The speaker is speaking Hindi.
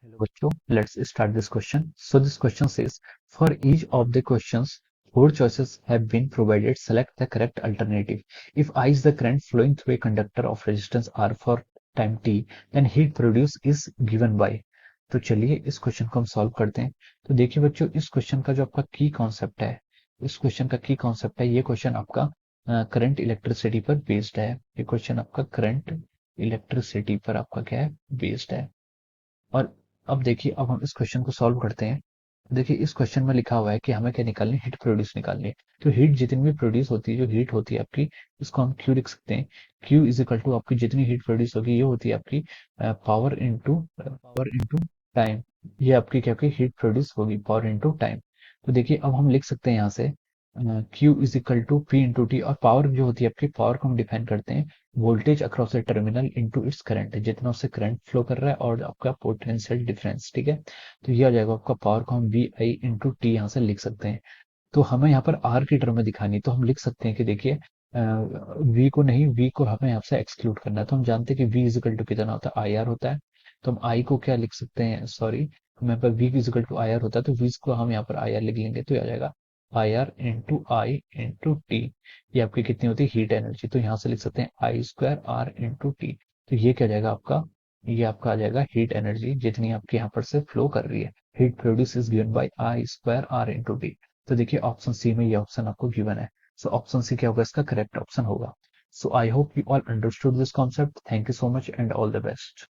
Hello बच्चों, let's start this question. So this question says, for each of the questions, four choices have been provided. Select the correct alternative. If I is the current flowing through a conductor of resistance R for time t, then heat produced is given by. तो चलिए इस क्वेश्चन को हम सॉल्व करते हैं। तो देखिए बच्चों, इस क्वेश्चन का जो आपका की कॉन्सेप्ट है, इस क्वेश्चन का की कॉन्सेप्ट है, ये क्वेश्चन आपका करंट इलेक्ट्रिसिटी पर बेस्ड है। ये क्वेश्चन आपका करंट इलेक्ट्रिसिटी पर आपका क्या है, बेस्ड है। और अब देखिए, अब हम इस क्वेश्चन को सॉल्व करते हैं। देखिए इस क्वेश्चन में लिखा हुआ है कि हमें क्या निकालनी है, हीट प्रोड्यूस निकालनी है। तो हीट जितनी भी प्रोड्यूस होती है, जो हीट होती है आपकी, इसको हम क्यू लिख सकते हैं। क्यू इज इक्वल टू आपकी जितनी हीट प्रोड्यूस होगी, ये होती है आपकी पावर इंटू टाइम। ये आपकी क्या, आपकी हीट प्रोड्यूस होगी पावर इंटू टाइम। तो देखिए अब हम लिख सकते हैं यहाँ से Q is equal to P into T. और पावर जो होती है आपकी, पावर को हम डिफाइन करते हैं voltage across the terminal into its current, जितना उससे करंट फ्लो कर रहा है और आपका पोटेंशियल डिफरेंस। ठीक है, तो ये आ जाएगा आपका पावर को हम वी आई इंटू टी यहाँ से लिख सकते हैं। तो हमें यहाँ पर आर की टर्म में दिखानी है, तो हम लिख सकते हैं कि देखिए वी को नहीं, वी को हमें यहाँ से एक्सक्लूड करना है। तो हम जानते हैं कि वी इजिकल टू कितना होता है, आई आर होता है। तो हम आई को क्या लिख सकते हैं, सॉरी, हमें यहाँ पर V is equal to I R होता है, तो वी को हम यहाँ पर आई आर लिख लेंगे, तो ये आ जाएगा I R into I into T. ये आपकी कितनी होती है, हीट एनर्जी। तो यहाँ से लिख सकते हैं आई स्क्वायर आर इंटू टी। तो ये क्या जाएगा आपका, ये आपका आ जाएगा हीट एनर्जी जितनी आपके यहाँ पर से फ्लो कर रही है। Heat produce is given by I square R into T. तो देखिए ऑप्शन सी में ये ऑप्शन आपको गिवन है। सो ऑप्शन सी क्या होगा, इसका करेक्ट ऑप्शन होगा। So I hope you all understood this concept. Thank you so much and all the best.